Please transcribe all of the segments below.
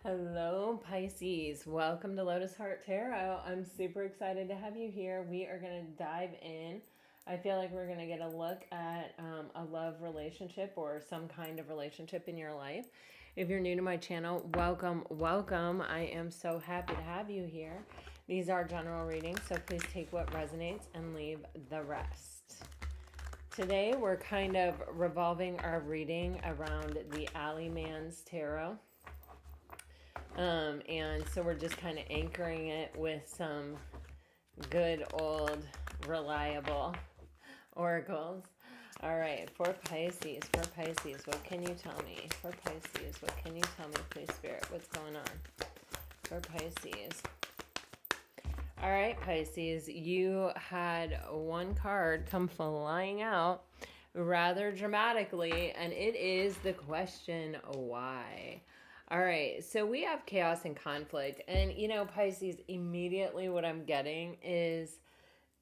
Hello, Pisces. Welcome to Lotus Heart Tarot. I'm super excited to have you here. We are going to dive in. I feel like we're going to get a look at a love relationship or some kind of relationship in your life. If you're new to my channel, welcome, welcome. I am so happy to have you here. These are general readings, so please take what resonates and leave the rest. Today, we're kind of revolving our reading around the Alley Man's Tarot. And so we're just kind of anchoring it with some good old reliable oracles. All right, for Pisces, what can you tell me? For Pisces, what can you tell me, please, Spirit? What's going on? For Pisces. All right, Pisces, you had one card come flying out rather dramatically, and it is the question, why? All right, so we have chaos and conflict. And, Pisces, immediately what I'm getting is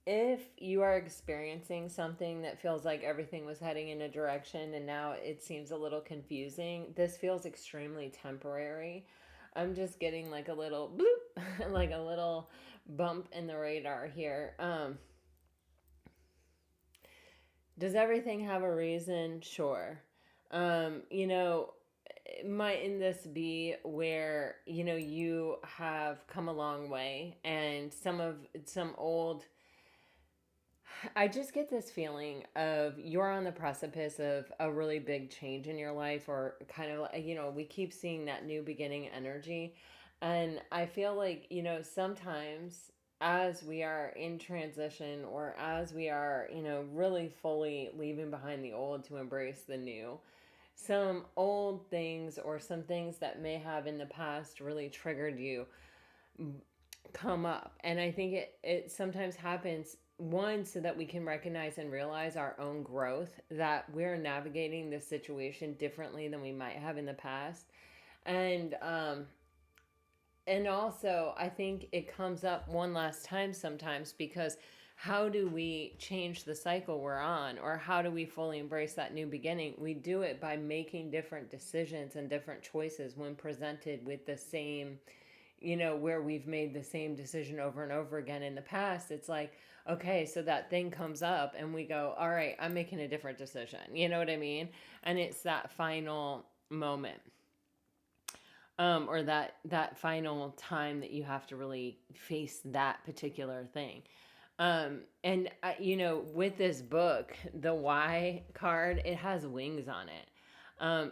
if you are experiencing something that feels like everything was heading in a direction and now it seems a little confusing, this feels extremely temporary. I'm just getting like a little bloop, like a little bump in the radar here. Does everything have a reason? Sure. You know, mightn't this be where you have come a long way and some old, I just get this feeling of you're on the precipice of a really big change in your life, or kind of, we keep seeing that new beginning energy. And I feel like, sometimes as we are in transition, or as we are, really fully leaving behind the old to embrace the new, some old things or some things that may have in the past really triggered you come up. And I think it sometimes happens, one, so that we can recognize and realize our own growth, that we're navigating this situation differently than we might have in the past. And also, I think it comes up one last time sometimes, because how do we change the cycle we're on, or how do we fully embrace that new beginning? We do it by making different decisions and different choices when presented with the same, where we've made the same decision over and over again in the past. It's like, okay, so that thing comes up and we go, all right, I'm making a different decision. You know what I mean? And it's that final moment. Or that final time that you have to really face that particular thing. And with this book, the why card, it has wings on it.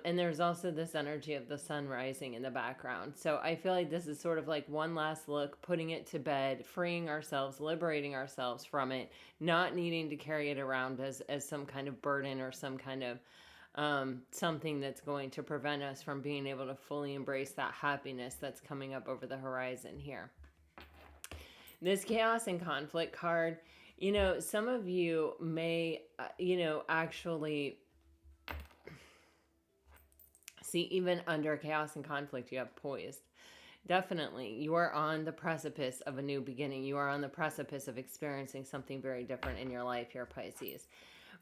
And there's also this energy of the sun rising in the background. So I feel like this is sort of like one last look, putting it to bed, freeing ourselves, liberating ourselves from it, not needing to carry it around as some kind of burden, or some kind of something that's going to prevent us from being able to fully embrace that happiness that's coming up over the horizon here. This chaos and conflict card, some of you may, actually see, even under chaos and conflict, you have poised. Definitely, you are on the precipice of a new beginning. You are on the precipice of experiencing something very different in your life here, Pisces.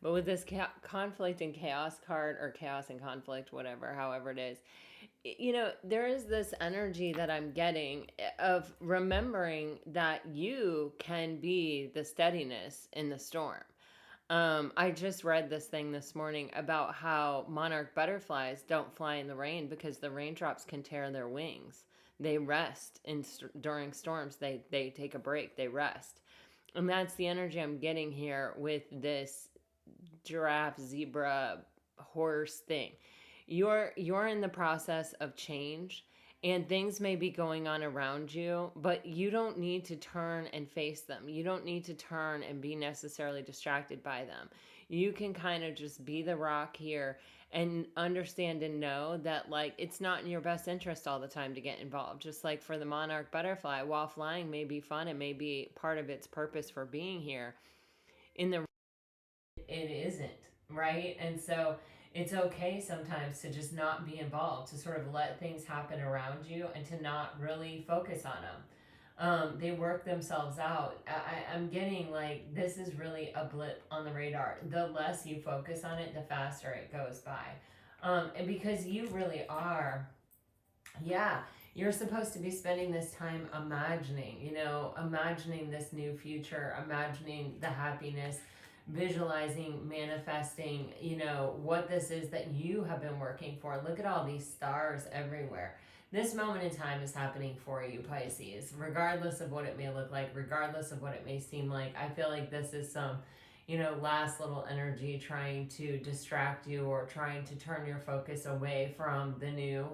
But with this conflict and chaos card, or chaos and conflict, whatever, however it is, there is this energy that I'm getting of remembering that you can be the steadiness in the storm. I just read this thing this morning about how monarch butterflies don't fly in the rain because the raindrops can tear their wings. They rest during storms. They take a break. They rest. And that's the energy I'm getting here with this giraffe, zebra, horse thing. You're in the process of change, and things may be going on around you, but you don't need to turn and face them. You don't need to turn and be necessarily distracted by them. You can kind of just be the rock here and understand and know that, like, it's not in your best interest all the time to get involved. Just like for the monarch butterfly, while flying may be fun, it may be part of its purpose for being here, in the it isn't, right? And so it's okay sometimes to just not be involved, to sort of let things happen around you and to not really focus on them. They work themselves out. I'm getting like this is really a blip on the radar. The less you focus on it, the faster it goes by. And because you really are, yeah, You're supposed to be spending this time imagining, imagining this new future, imagining the happiness, visualizing, manifesting, what this is that you have been working for. Look at all these stars everywhere. This moment in time is happening for you, Pisces, regardless of what it may look like, regardless of what it may seem like. I feel like this is some, last little energy trying to distract you or trying to turn your focus away from the new,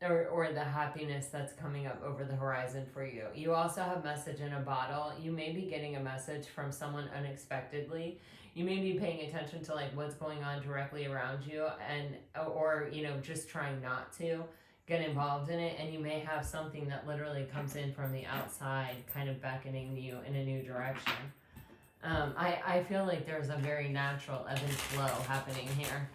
or the happiness that's coming up over the horizon for you. You also have message in a bottle. You may be getting a message from someone unexpectedly. You may be paying attention to like what's going on directly around you, and or just trying not to get involved in it, and you may have something that literally comes in from the outside kind of beckoning you in a new direction. I feel like there's a very natural ebb and flow happening here.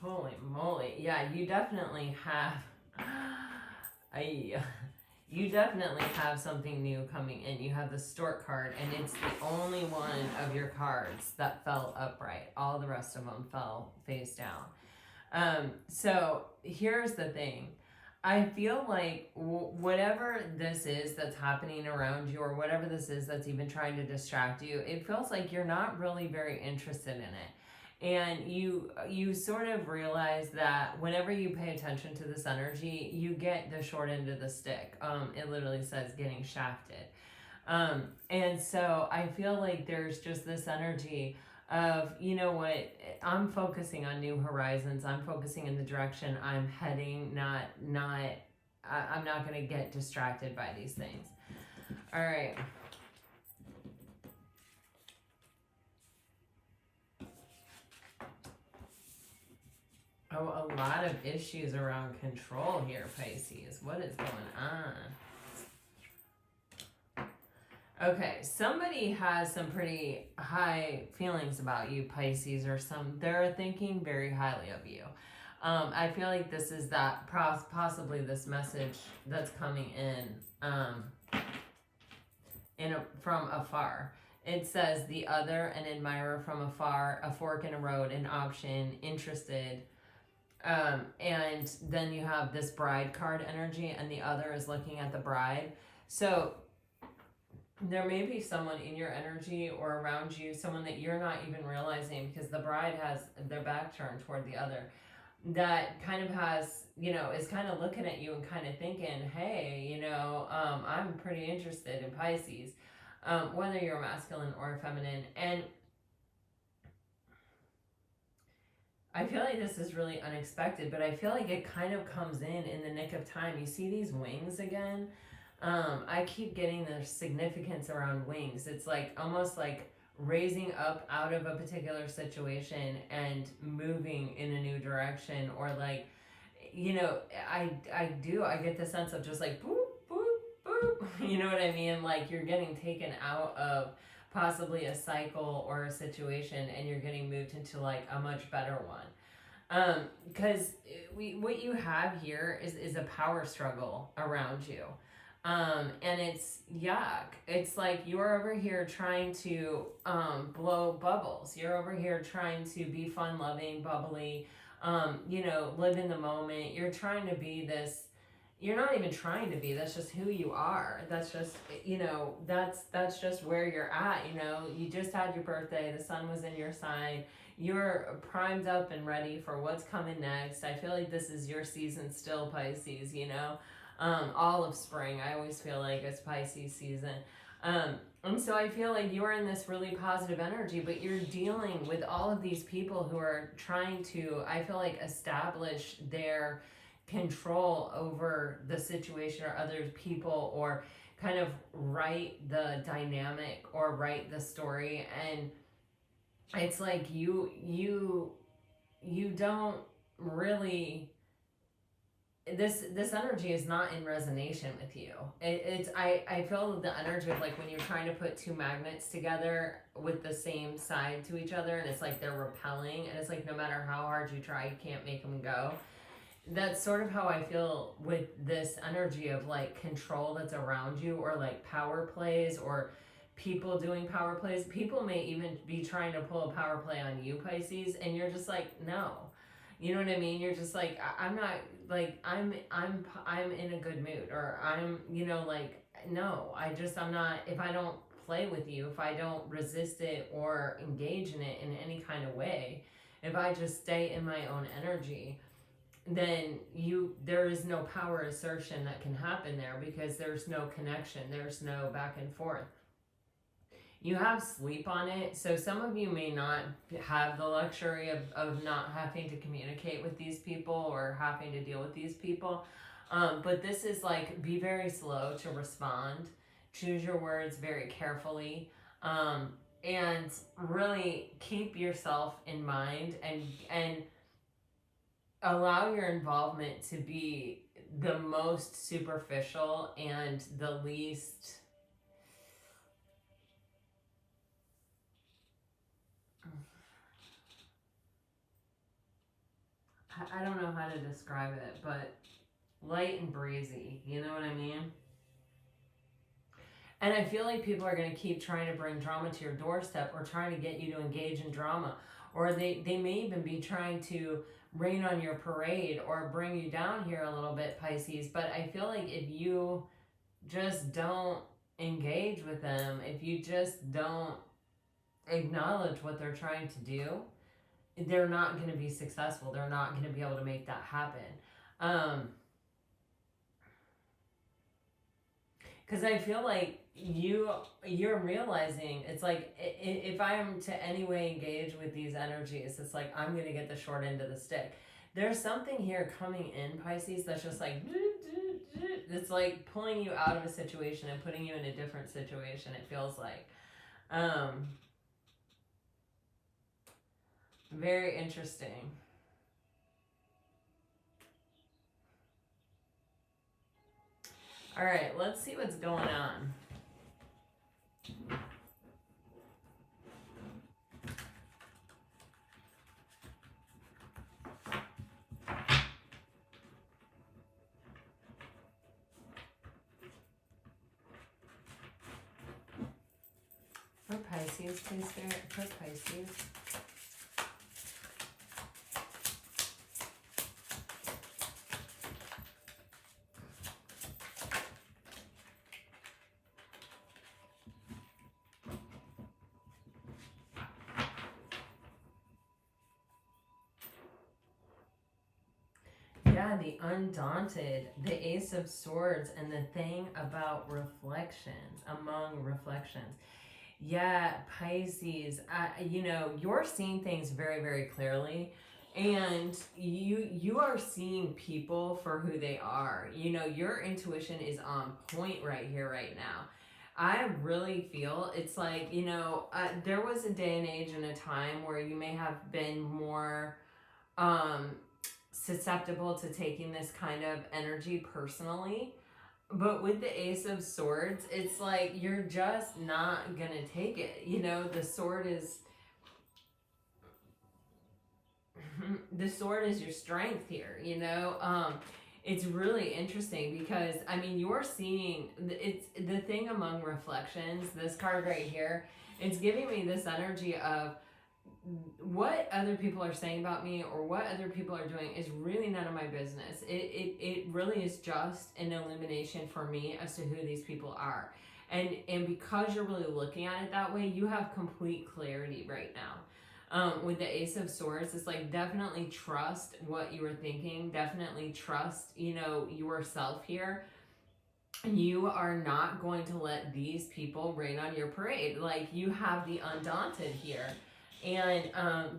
Holy moly. Yeah, you definitely have you definitely have something new coming in. You have the Stork card, and it's the only one of your cards that fell upright. All the rest of them fell face down. So here's the thing. I feel like whatever this is that's happening around you, or whatever this is that's even trying to distract you, it feels like you're not really very interested in it. And you sort of realize that whenever you pay attention to this energy, you get the short end of the stick. It literally says getting shafted. And so I feel like there's just this energy of, I'm focusing on new horizons. I'm focusing in the direction I'm heading, I'm not going to get distracted by these things. All right. Oh, a lot of issues around control here, Pisces. What is going on? Okay, somebody has some pretty high feelings about you, Pisces, or they're thinking very highly of you. I feel like this is that possibly this message that's coming in from afar. It says the other, an admirer from afar, a fork in a road, an option, interested. And then you have this bride card energy, and the other is looking at the bride. So there may be someone in your energy or around you, someone that you're not even realizing, because the bride has their back turned toward the other, that kind of has, is kind of looking at you and kind of thinking, hey, I'm pretty interested in Pisces, whether you're masculine or feminine. And I feel like this is really unexpected, but I feel like it kind of comes in the nick of time. You see these wings again? I keep getting the significance around wings. It's like almost like raising up out of a particular situation and moving in a new direction, or like, I get the sense of just like boop, boop, boop. You know what I mean? Like you're getting taken out of possibly a cycle or a situation, and you're getting moved into like a much better one. Because what you have here is a power struggle around you. And it's yuck. It's like you're over here trying to blow bubbles. You're over here trying to be fun loving, bubbly, live in the moment. You're trying to be this. You're not even trying to be. That's just who you are. That's just, that's just where you're at. You just had your birthday. The sun was in your sign. You're primed up and ready for what's coming next. I feel like this is your season still, Pisces, all of spring. I always feel like it's Pisces season. And so I feel like you're in this really positive energy, but you're dealing with all of these people who are trying to, I feel like, establish their control over the situation or other people, or kind of write the dynamic or write the story. And it's like you don't really, this energy is not in resonation with you. I feel the energy of like when you're trying to put two magnets together with the same side to each other, and it's like they're repelling, and it's like no matter how hard you try, you can't make them go. That's sort of how I feel with this energy of like control that's around you, or like power plays, or people doing power plays. People may even be trying to pull a power play on you, Pisces, and you're just like, no. You know what I mean? You're just like, I'm not, like, I'm in a good mood, or I'm, you know, like, no, I'm not, if I don't play with you, if I don't resist it or engage in it in any kind of way, if I just stay in my own energy, then there is no power assertion that can happen there, because there's no connection, there's no back and forth. You have sleep on it, so some of you may not have the luxury of not having to communicate with these people or having to deal with these people. But this is like, be very slow to respond. Choose your words very carefully. And really keep yourself in mind, and allow your involvement to be the most superficial and the least... I don't know how to describe it, but light and breezy. You know what I mean? And I feel like people are going to keep trying to bring drama to your doorstep, or trying to get you to engage in drama. Or they may even be trying to rain on your parade or bring you down here a little bit, Pisces. But I feel like if you just don't engage with them, if you just don't acknowledge what they're trying to do, they're not going to be successful. They're not going to be able to make that happen. Because I feel like you're realizing, it's like, if I am to any way engage with these energies, it's like I'm going to get the short end of the stick. There's something here coming in, Pisces, that's just like, it's like pulling you out of a situation and putting you in a different situation, it feels like. Very interesting. All right, let's see what's going on. For Pisces, please, Spirit. For Pisces. Yeah, the Undaunted, the Ace of Swords, and the thing about reflections, among reflections. Yeah, Pisces, you know, you're seeing things very, very clearly, and you are seeing people for who they are. You know, your intuition is on point right here, right now. I really feel it's like, you know, there was a day and age and a time where you may have been more susceptible to taking this kind of energy personally. But with the Ace of Swords, it's like you're just not gonna take it. You know, the sword is your strength here, you know. It's really interesting because, I mean, you're seeing, it's the thing among reflections, this card right here, it's giving me this energy of what other people are saying about me or what other people are doing is really none of my business. It really is just an illumination for me as to who these people are. And because you're really looking at it that way, you have complete clarity right now. With the Ace of Swords, it's like, definitely trust what you were thinking. Definitely trust, you know, yourself here. You are not going to let these people rain on your parade. Like, you have the Undaunted here. And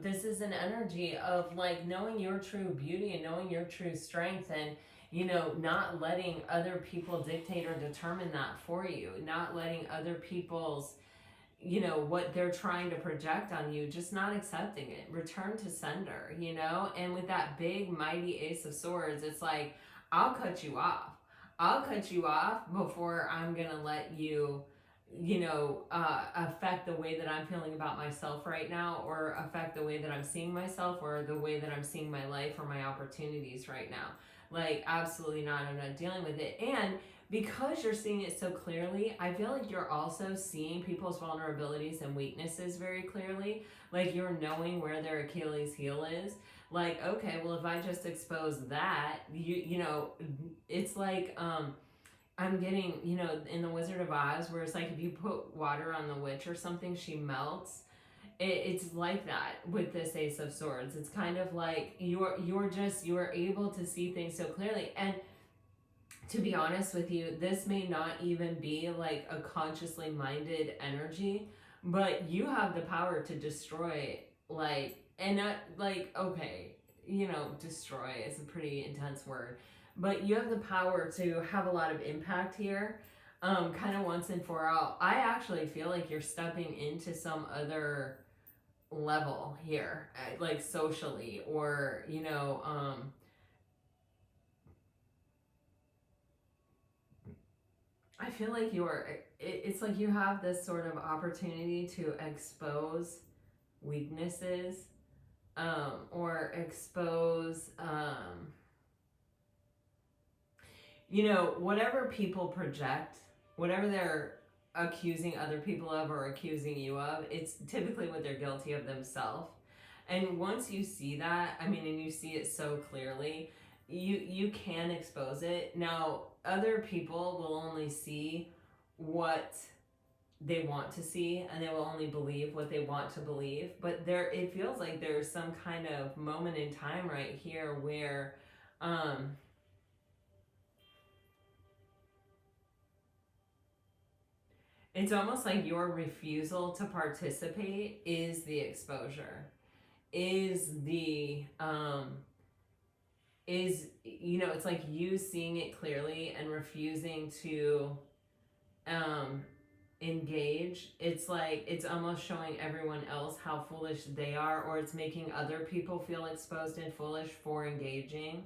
this is an energy of like knowing your true beauty and knowing your true strength, and, you know, not letting other people dictate or determine that for you. Not letting other people's, you know, what they're trying to project on you, just not accepting it. Return to sender, you know? And with that big, mighty Ace of Swords, it's like, I'll cut you off. I'll cut you off before I'm going to let you, you know, affect the way that I'm feeling about myself right now, or affect the way that I'm seeing myself, or the way that I'm seeing my life or my opportunities right now. Like, absolutely not. I'm not dealing with it. And because you're seeing it so clearly, I feel like you're also seeing people's vulnerabilities and weaknesses very clearly. Like you're knowing where their Achilles heel is. Like, okay, well, if I just expose that, you know, it's like, I'm getting, you know, in the Wizard of Oz, where it's like if you put water on the witch or something, she melts. It's like that with this Ace of Swords. It's kind of like you're able to see things so clearly. And to be honest with you, this may not even be like a consciously minded energy, but you have the power to destroy, like, and not like, okay, you know, destroy is a pretty intense word, but you have the power to have a lot of impact here, kind of once and for all. I actually feel like you're stepping into some other level here, like socially, or, you know, I feel like it's like you have this sort of opportunity to expose weaknesses, or expose, you know, whatever people project, whatever they're accusing other people of or accusing you of, it's typically what they're guilty of themselves. And once you see that, I mean, and you see it so clearly, you can expose it. Now, other people will only see what they want to see, and they will only believe what they want to believe. But there, it feels like there's some kind of moment in time right here where, it's almost like your refusal to participate is the exposure, is the, is, you know, it's like you seeing it clearly and refusing to, engage. It's like it's almost showing everyone else how foolish they are, or it's making other people feel exposed and foolish for engaging,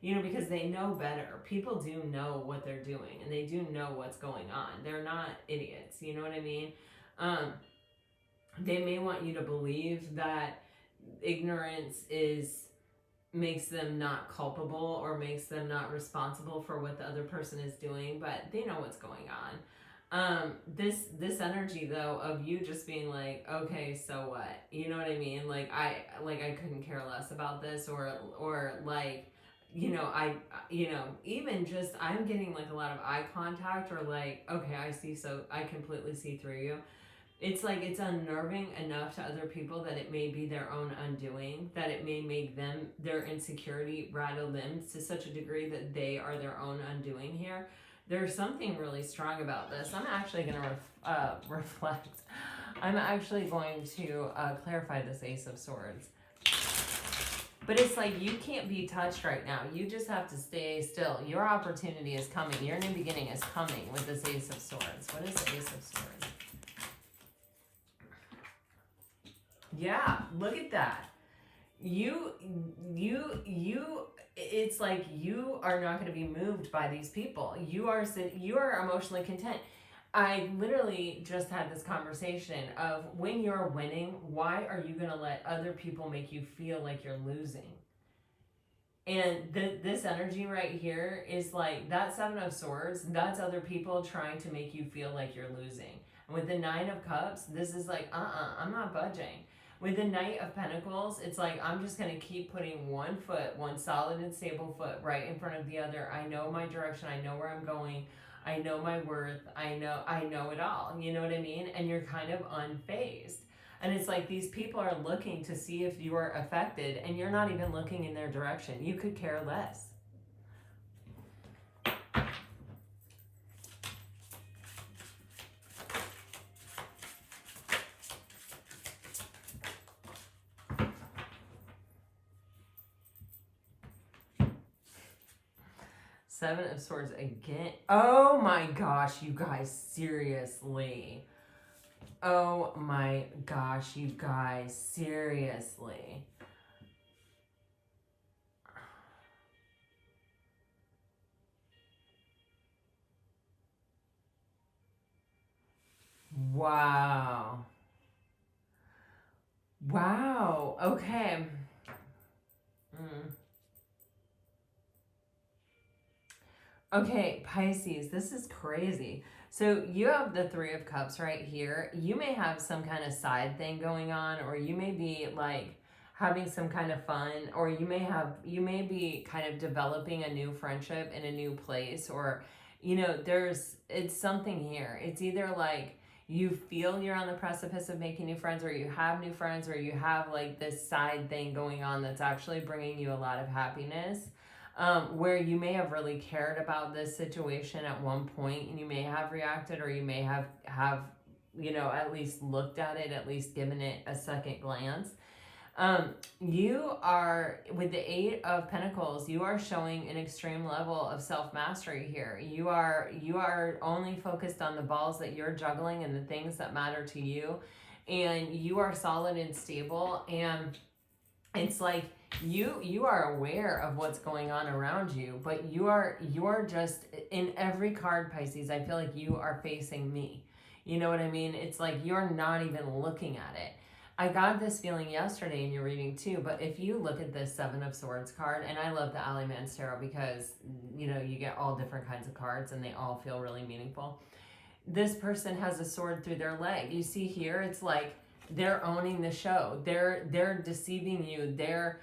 you know, because they know better. People do know what they're doing, and they do know what's going on. They're not idiots, you know what I mean? They may want you to believe that ignorance is makes them not culpable or makes them not responsible for what the other person is doing, but they know what's going on. This energy though of you just being like, okay, so what, you know what I mean, like I couldn't care less about this, or like, you know, you know, even just I'm getting like a lot of eye contact, or like, okay, I completely see through you. It's like it's unnerving enough to other people that it may be their own undoing, that it may make them, their insecurity rattle them to such a degree that they are their own undoing here. There's something really strong about this. I'm actually going to reflect. I'm actually going to clarify this Ace of Swords. But it's like you can't be touched right now. You just have to stay still. Your opportunity is coming. Your new beginning is coming with this Ace of Swords. What is the Ace of Swords? Yeah, look at that. You, it's like you are not going to be moved by these people. You are emotionally content. I literally just had this conversation of, when you're winning, why are you going to let other people make you feel like you're losing? And this energy right here is like that Seven of Swords. That's other people trying to make you feel like you're losing. And with the Nine of Cups, this is like, I'm not budging. With the Knight of Pentacles, it's like, I'm just going to keep putting one solid and stable foot right in front of the other. I know my direction. I know where I'm going. I know my worth. I know it all. You know what I mean? And you're kind of unfazed. And it's like these people are looking to see if you are affected, and you're not even looking in their direction. You could care less. Seven of Swords again. Oh my gosh, you guys, seriously. Oh my gosh, you guys, seriously. Wow. Wow. Okay. Okay, Pisces, this is crazy. So you have the Three of Cups right here. You may have some kind of side thing going on, or you may be like having some kind of fun, or you may be kind of developing a new friendship in a new place, or it's something here. It's either like you feel you're on the precipice of making new friends, or you have new friends, or you have like this side thing going on that's actually bringing you a lot of happiness, where you may have really cared about this situation at one point, and you may have reacted, or you may have at least looked at it, at least given it a second glance. You are, with the Eight of Pentacles, you are showing an extreme level of self-mastery here. You are only focused on the balls that you're juggling and the things that matter to you, and you are solid and stable, and it's like you are aware of what's going on around you, but you're just, in every card, Pisces, I feel like you are facing me. You know what I mean? It's like you're not even looking at it. I got this feeling yesterday in your reading too, but if you look at this Seven of Swords card, and I love the Ali Man's Tarot because you get all different kinds of cards and they all feel really meaningful. This person has a sword through their leg. You see here, it's like they're owning the show. They're deceiving you. They're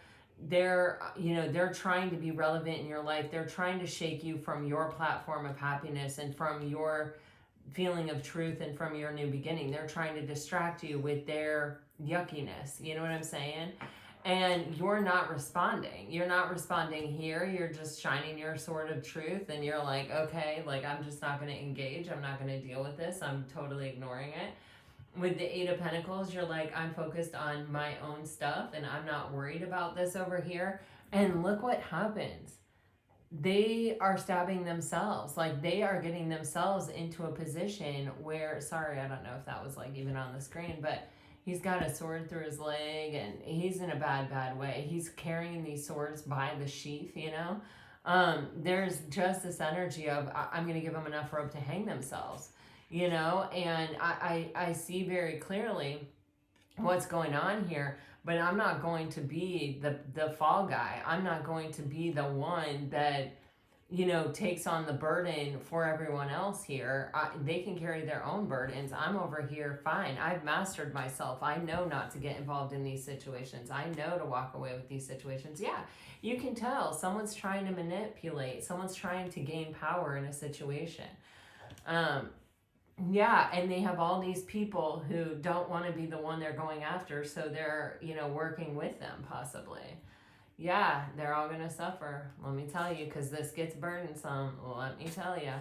trying to be relevant in your life. They're trying to shake you from your platform of happiness and from your feeling of truth and from your new beginning. They're trying to distract you with their yuckiness. You know what I'm saying? And you're not responding. You're not responding here. You're just shining your sword of truth, and you're like, okay, like I'm just not going to engage. I'm not going to deal with this. I'm totally ignoring it. With the Eight of Pentacles, you're like, I'm focused on my own stuff and I'm not worried about this over here. And look what happens. They are stabbing themselves. Like they are getting themselves into a position where, sorry, I don't know if that was like even on the screen, but he's got a sword through his leg and he's in a bad way. He's carrying these swords by the sheath, There's just this energy of, I'm going to give them enough rope to hang themselves. And I see very clearly what's going on here, but I'm not going to be the fall guy. I'm not going to be the one that, takes on the burden for everyone else here. They can carry their own burdens. I'm over here, fine. I've mastered myself. I know not to get involved in these situations. I know to walk away with these situations. Yeah, you can tell someone's trying to manipulate. Someone's trying to gain power in a situation. Yeah, and they have all these people who don't want to be the one they're going after, so they're, working with them, possibly. Yeah, they're all going to suffer, let me tell you, because this gets burdensome, let me tell you.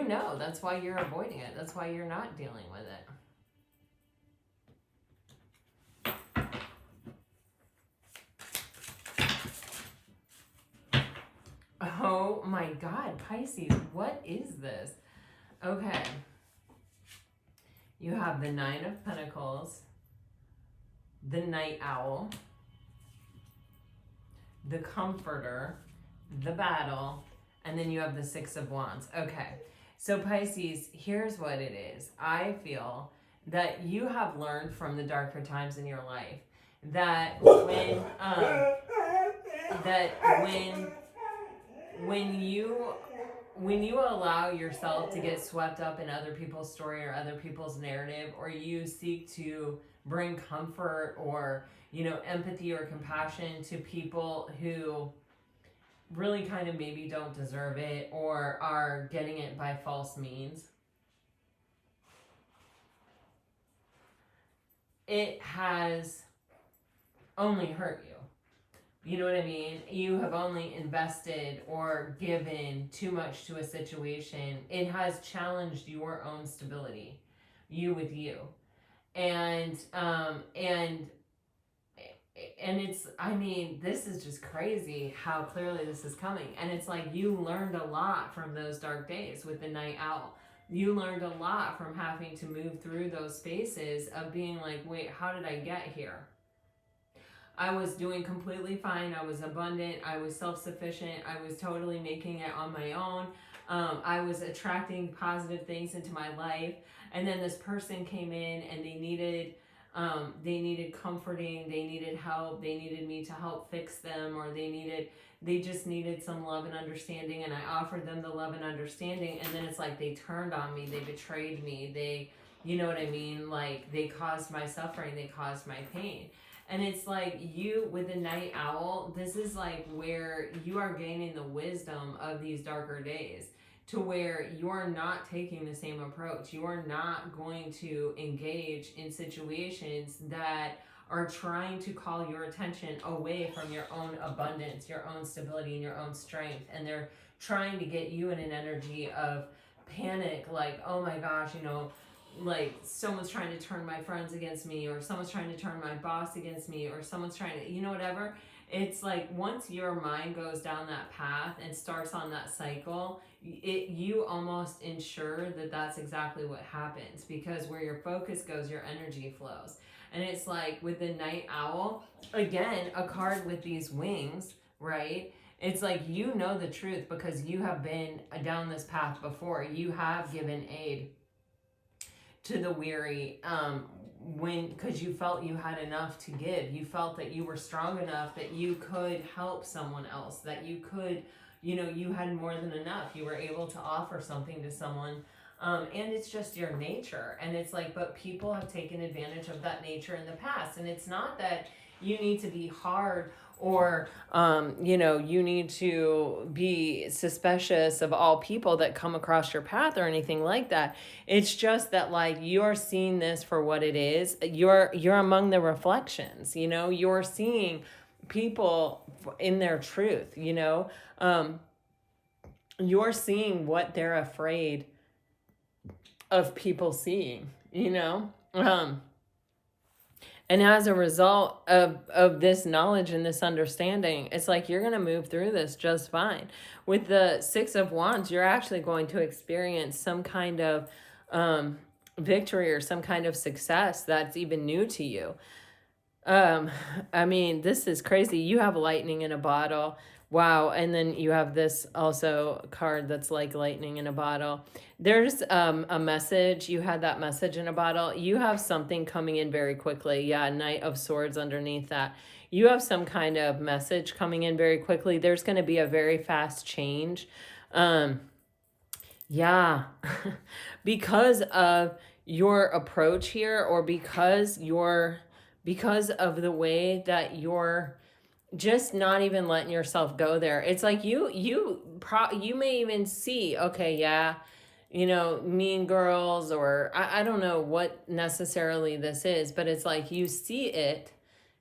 That's why you're avoiding it. That's why you're not dealing with it. Oh my God, Pisces, what is this? Okay. You have the Nine of Pentacles, the Night Owl, the Comforter, the Battle, and then you have the Six of Wands. Okay, so Pisces, here's what it is. I feel that you have learned from the darker times in your life that when you allow yourself to get swept up in other people's story or other people's narrative, or you seek to bring comfort or, empathy or compassion to people who really kind of maybe don't deserve it or are getting it by false means, it has only hurt you. You know what I mean? You have only invested or given too much to a situation. It has challenged your own stability, you with you. And it's, this is just crazy how clearly this is coming. And it's like you learned a lot from those dark days with the Night Owl. You learned a lot from having to move through those spaces of being like, wait, how did I get here? I was doing completely fine. I was abundant. I was self-sufficient. I was totally making it on my own. I was attracting positive things into my life. And then this person came in and they needed they needed comforting, they needed help, they needed me to help fix them, or they just needed some love and understanding, and I offered them the love and understanding, and then it's like they turned on me, they betrayed me, you know what I mean? Like, they caused my suffering, they caused my pain. And it's like, you, with the night owl, this is like where you are gaining the wisdom of these darker days, to where you're not taking the same approach. You are not going to engage in situations that are trying to call your attention away from your own abundance, your own stability, and your own strength. And they're trying to get you in an energy of panic, like, oh my gosh, you know, like someone's trying to turn my friends against me, or someone's trying to turn my boss against me, or someone's trying to, you know, whatever. It's like, once your mind goes down that path and starts on that cycle, you almost ensure that that's exactly what happens, because where your focus goes, your energy flows. And it's like, with the night owl, again, a card with these wings, right? It's like, you know the truth because you have been down this path before. You have given aid to the weary, because you felt you had enough to give. You felt that you were strong enough that you could help someone else, that you could, you know, you had more than enough. You were able to offer something to someone. And it's just your nature. And it's like, but people have taken advantage of that nature in the past. And it's not that you need to be hard, or, you know, you need to be suspicious of all people that come across your path or anything like that. It's just that, like, you're seeing this for what it is. You're among the reflections, you know, you're seeing people in their truth, you know, you're seeing what they're afraid of people seeing, you know. And as a result of this knowledge and this understanding, it's like, you're going to move through this just fine. With the Six of Wands, you're actually going to experience some kind of victory or some kind of success that's even new to you. I mean, this is crazy. You have lightning in a bottle. Wow. And then you have this also card that's like lightning in a bottle. There's a message. You had that message in a bottle. You have something coming in very quickly. Yeah, Knight of Swords underneath that. You have some kind of message coming in very quickly. There's going to be a very fast change. Yeah, because of your approach here, or because of the way that you're just not even letting yourself go there. It's like, you may even see, okay, yeah, you know, Mean Girls, or I don't know what necessarily this is, but it's like, you see it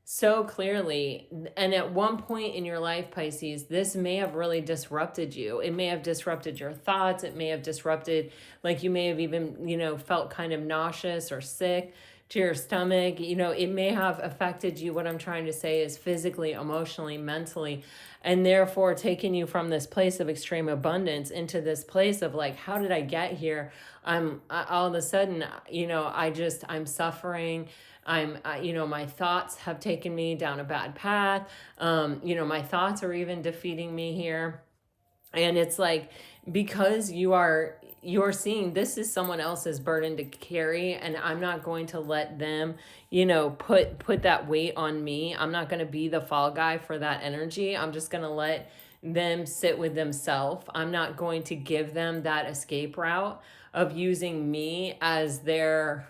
so clearly. And at one point in your life, Pisces, this may have really disrupted you. It may have disrupted your thoughts. It may have disrupted, like, you may have even, you know, felt kind of nauseous or sick to your stomach. You know, it may have affected you. What I'm trying to say is physically, emotionally, mentally, and therefore taken you from this place of extreme abundance into this place of like, how did I get here? All of a sudden, you know, I'm suffering. You know, my thoughts have taken me down a bad path. You know, my thoughts are even defeating me here. And it's like, because you're seeing this is someone else's burden to carry, and I'm not going to let them, you know, put that weight on me. I'm not going to be the fall guy for that energy. I'm just going to let them sit with themselves. I'm not going to give them that escape route of using me as their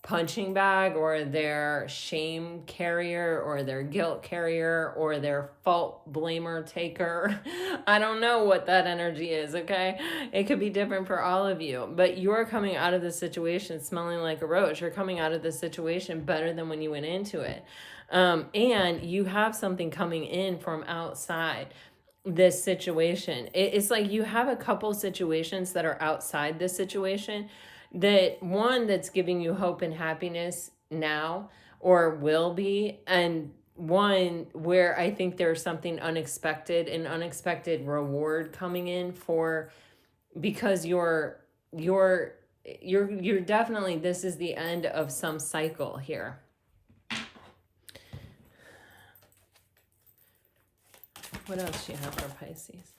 punching bag, or their shame carrier, or their guilt carrier, or their fault blamer taker. I don't know what that energy is, okay? It could be different for all of you, but you're coming out of this situation smelling like a rose. You're coming out of this situation better than when you went into it. And you have something coming in from outside this situation. It's like, you have a couple situations that are outside this situation, that one that's giving you hope and happiness now, or will be, and one where I think there's something unexpected, an unexpected reward coming in for, because you're definitely, this is the end of some cycle here. What else do you have for Pisces?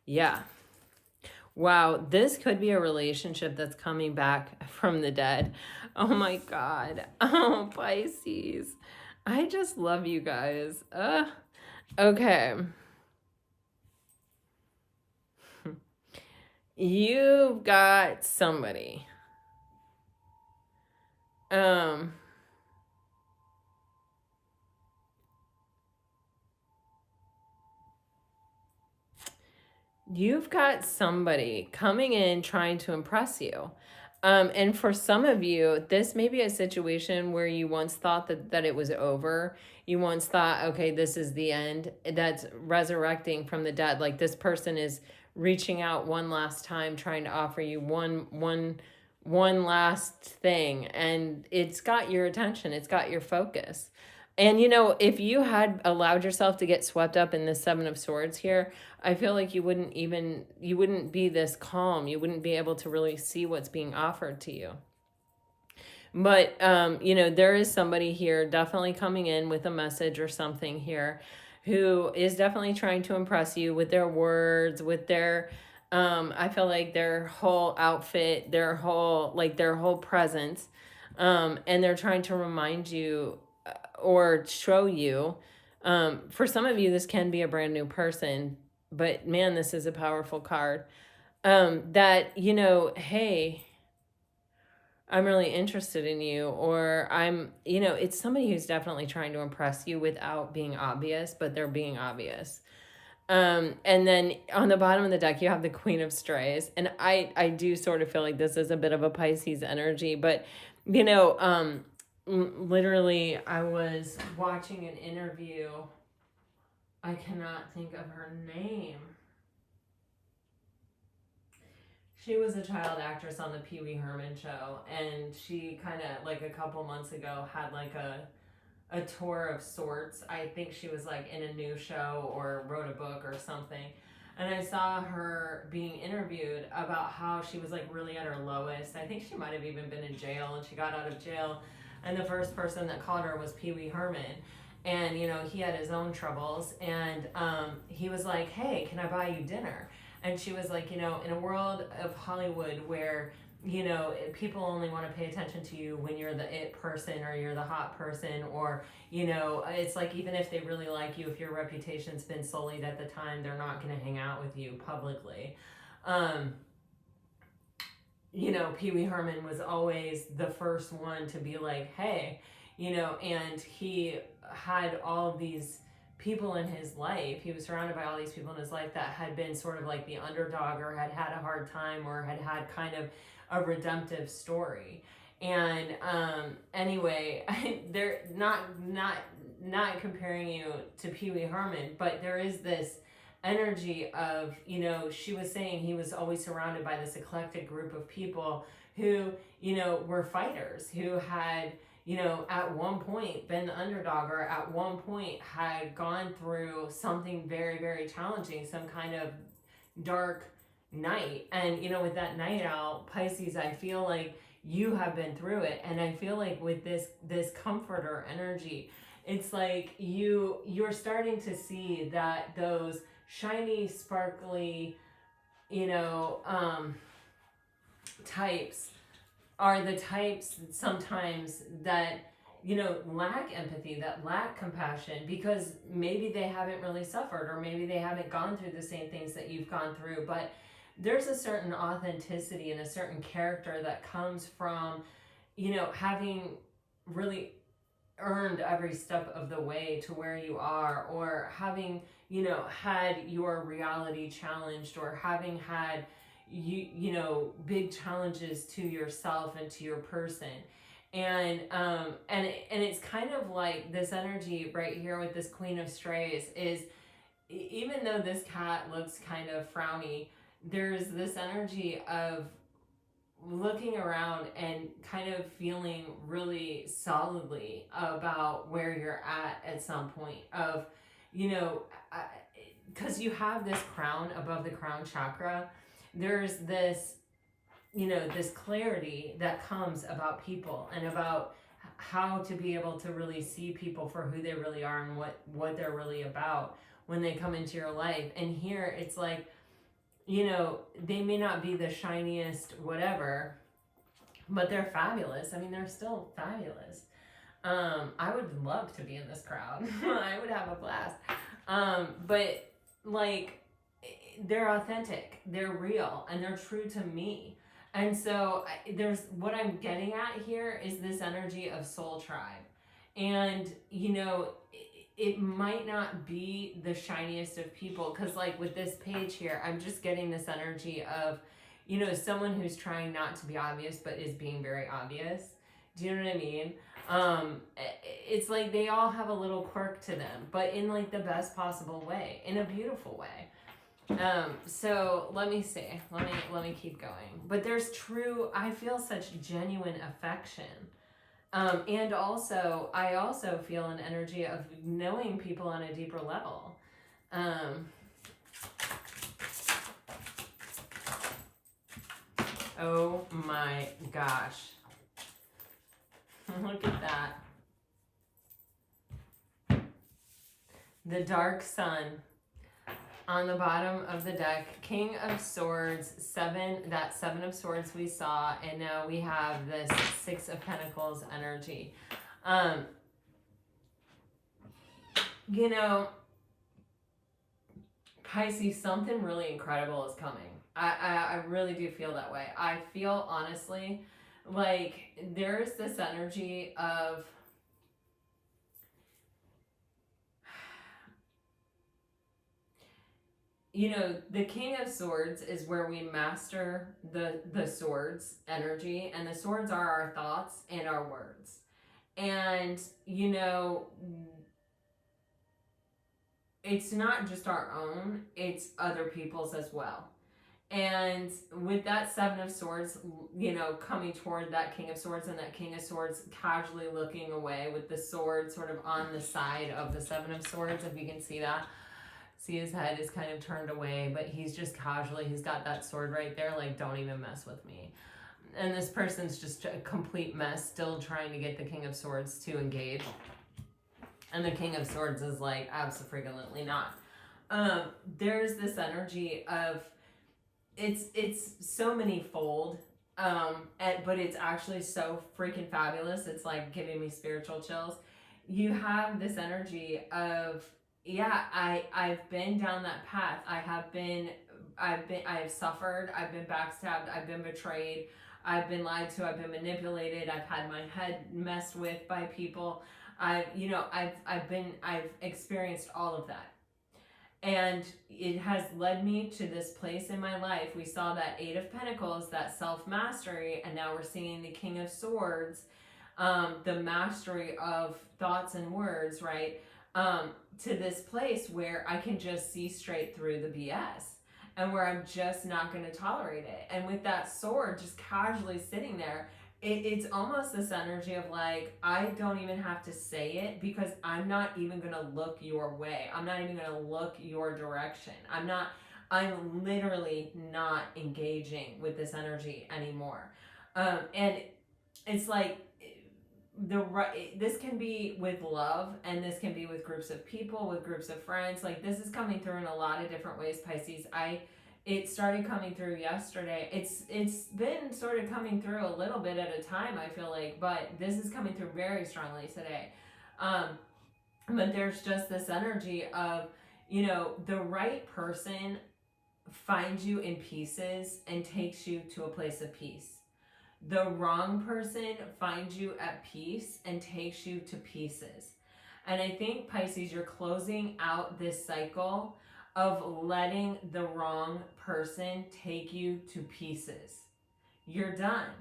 Yeah. Wow, this could be a relationship that's coming back from the dead. Oh my God. Oh, Pisces. I just love you guys. Okay. You've got somebody. Um, you've got somebody coming in trying to impress you. And for some of you, this may be a situation where you once thought that it was over. You once thought, okay, this is the end. That's resurrecting from the dead. Like this person is reaching out one last time, trying to offer you one last thing. And it's got your attention. It's got your focus. And if you had allowed yourself to get swept up in the Seven of Swords here, I feel like you wouldn't be this calm. You wouldn't be able to really see what's being offered to you. But there is somebody here definitely coming in with a message or something here who is definitely trying to impress you with their words, with their I feel like their whole outfit, their whole presence. And they're trying to remind you or show you. For some of you, this can be a brand new person, but man, this is a powerful card. That, hey, I'm really interested in you, or it's somebody who's definitely trying to impress you without being obvious, but they're being obvious. And then on the bottom of the deck, you have the Queen of Strays. And I do sort of feel like this is a bit of a Pisces energy, but, literally, I was watching an interview. I cannot think of her name. She was a child actress on the Pee Wee Herman show, and she kind of like a couple months ago had like a tour of sorts. I think she was like in a new show or wrote a book or something. And I saw her being interviewed about how she was like really at her lowest. I think she might have even been in jail, and she got out of jail. And the first person that called her was Pee Wee Herman. And, he had his own troubles. And he was like, hey, can I buy you dinner? And she was like, in a world of Hollywood where, people only want to pay attention to you when you're the it person or you're the hot person, or, it's like even if they really like you, if your reputation's been sullied at the time, they're not going to hang out with you publicly. Pee Wee Herman was always the first one to be like, hey, and he had all of these people in his life. He was surrounded by all these people in his life that had been sort of like the underdog, or had had a hard time, or had had kind of a redemptive story. And anyway, they're not comparing you to Pee Wee Herman, but there is this energy of, she was saying he was always surrounded by this eclectic group of people who, were fighters, who had, at one point been the underdog, or at one point had gone through something very, very challenging, some kind of dark night. And, with that night owl, Pisces, I feel like you have been through it. And I feel like with this comforter energy, it's like you're starting to see that those shiny, sparkly, types are the types sometimes that, lack empathy, that lack compassion, because maybe they haven't really suffered, or maybe they haven't gone through the same things that you've gone through. But there's a certain authenticity and a certain character that comes from, having really earned every step of the way to where you are, or having, had your reality challenged, or having had big challenges to yourself and to your person. And it's kind of like this energy right here with this Queen of Strays is, even though this cat looks kind of frowny, there's this energy of looking around and kind of feeling really solidly about where you're at some point of, because you have this crown above the crown chakra. There's this, this clarity that comes about people, and about how to be able to really see people for who they really are, and what they're really about when they come into your life. And here it's like, they may not be the shiniest whatever, but they're fabulous. I mean, they're still fabulous. I would love to be in this crowd. I would have a blast. But like, they're authentic, they're real, and they're true to me. And so there's what I'm getting at here is this energy of soul tribe. And it might not be the shiniest of people, because like with this page here, I'm just getting this energy of someone who's trying not to be obvious but is being very obvious. Do you know what I mean? It's like they all have a little quirk to them, but in like the best possible way, in a beautiful way. So let me see. Let me keep going. But there's I feel such genuine affection. And also, I also feel an energy of knowing people on a deeper level. Oh my gosh. Look at that. The dark sun on the bottom of the deck. King of Swords, that Seven of Swords we saw, and now we have this Six of Pentacles energy. Pisces, something really incredible is coming. I really do feel that way. I feel honestly like there's this energy of the King of Swords is where we master the swords energy, and the swords are our thoughts and our words. And it's not just our own, it's other people's as well. And with that Seven of Swords, coming toward that King of Swords, and that King of Swords casually looking away with the sword sort of on the side of the Seven of Swords, if you can see that. See, his head is kind of turned away, but he's just casually, he's got that sword right there, like, don't even mess with me. And this person's just a complete mess, still trying to get the King of Swords to engage. And the King of Swords is like, abso-freaking-lutely not. There's this energy of, it's so many-fold, but it's actually so freaking fabulous. It's like giving me spiritual chills. You have this energy of, yeah, I've been down that path. I've suffered, I've been backstabbed, I've been betrayed, I've been lied to, I've been manipulated, I've had my head messed with by people. I've experienced all of that. And it has led me to this place in my life. We saw that Eight of Pentacles, that self-mastery, and now we're seeing the King of Swords, the mastery of thoughts and words, right? To this place where I can just see straight through the BS, and where I'm just not going to tolerate it. And with that sword just casually sitting there, it's almost this energy of like, I don't even have to say it, because I'm not even going to look your way. I'm not even going to look your direction. I'm literally not engaging with this energy anymore. And it's like, this can be with love, and this can be with groups of people, with groups of friends. Like, this is coming through in a lot of different ways, Pisces. It started coming through yesterday. It's been sort of coming through a little bit at a time, I feel like, but this is coming through very strongly today. But there's just this energy of, the right person finds you in pieces and takes you to a place of peace. The wrong person finds you at peace and takes you to pieces. And I think, Pisces, you're closing out this cycle of letting the wrong person take you to pieces. You're done.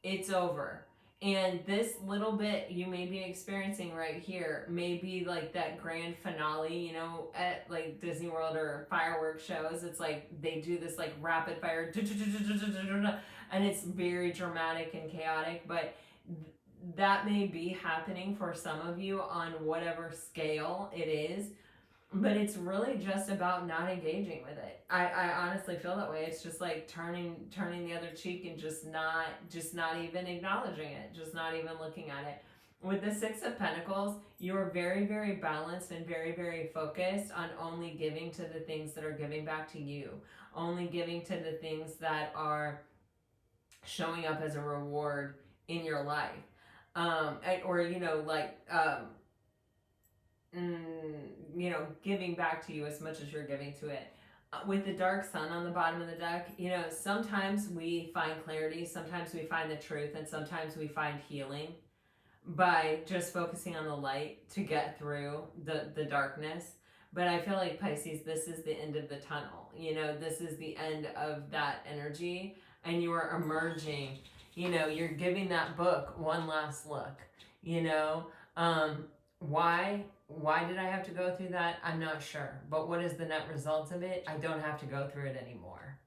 It's over. And this little bit you may be experiencing right here may be like that grand finale, at like Disney World or fireworks shows. It's like they do this like rapid fire, and it's very dramatic and chaotic, but that may be happening for some of you on whatever scale it is. But it's really just about not engaging with it. I honestly feel that way. It's just like turning the other cheek and just not even acknowledging it, just not even looking at it. With the Six of Pentacles, you're very, very balanced and very, very focused on only giving to the things that are giving back to you, only giving to the things that are showing up as a reward in your life. Or, giving back to you as much as you're giving to it. With the dark sun on the bottom of the deck, sometimes we find clarity, sometimes we find the truth, and sometimes we find healing by just focusing on the light to get through the darkness. But I feel like, Pisces, this is the end of the tunnel. This is the end of that energy, and you are emerging. You're giving that book one last look. Why did I have to go through that? I'm not sure. But what is the net result of it? I don't have to go through it anymore.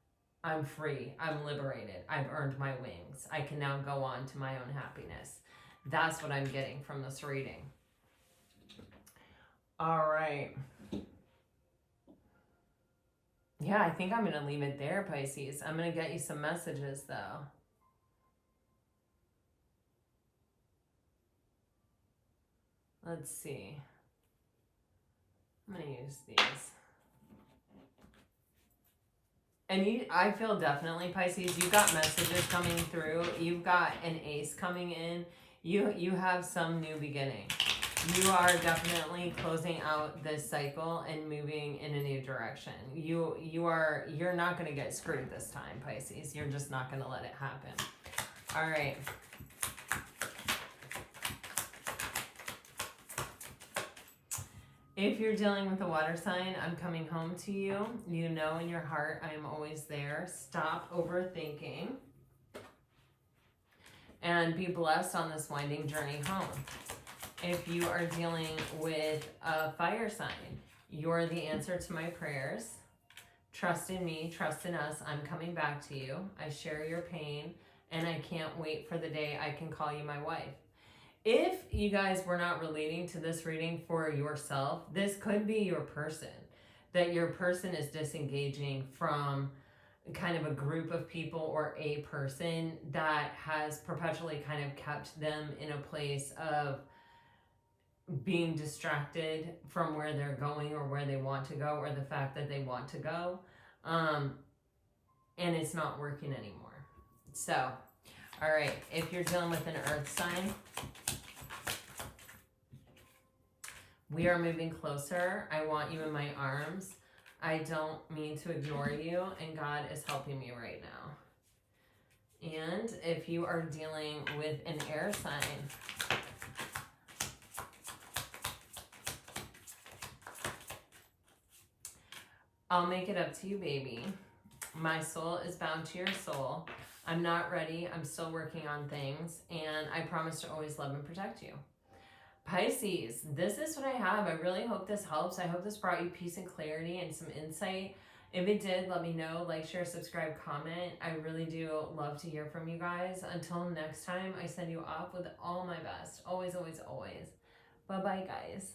I'm free. I'm liberated. I've earned my wings. I can now go on to my own happiness. That's what I'm getting from this reading. All right. Yeah, I think I'm going to leave it there, Pisces. I'm going to get you some messages, though. Let's see. I'm going to use these. And I feel definitely, Pisces, you've got messages coming through. You've got an ace coming in. You have some new beginning. You are definitely closing out this cycle and moving in a new direction. You're not going to get screwed this time, Pisces. You're just not going to let it happen. All right. If you're dealing with a water sign, I'm coming home to you. You know in your heart I am always there. Stop overthinking. And be blessed on this winding journey home. If you are dealing with a fire sign, you're the answer to my prayers. Trust in me, trust in us. I'm coming back to you. I share your pain, and I can't wait for the day I can call you my wife. If you guys were not relating to this reading for yourself, this could be your person. That your person is disengaging from kind of a group of people or a person that has perpetually kind of kept them in a place of being distracted from where they're going or where they want to go, or the fact that they want to go. And it's not working anymore. So, all right, if you're dealing with an earth sign, we are moving closer. I want you in my arms. I don't mean to ignore you, and God is helping me right now. And if you are dealing with an air sign, I'll make it up to you, baby. My soul is bound to your soul. I'm not ready. I'm still working on things, and I promise to always love and protect you. Pisces, this is what I have. I really hope this helps. I hope this brought you peace and clarity and some insight. If it did, let me know. Like, share, subscribe, comment. I really do love to hear from you guys. Until next time, I send you off with all my best. Always, always, always. Bye-bye, guys.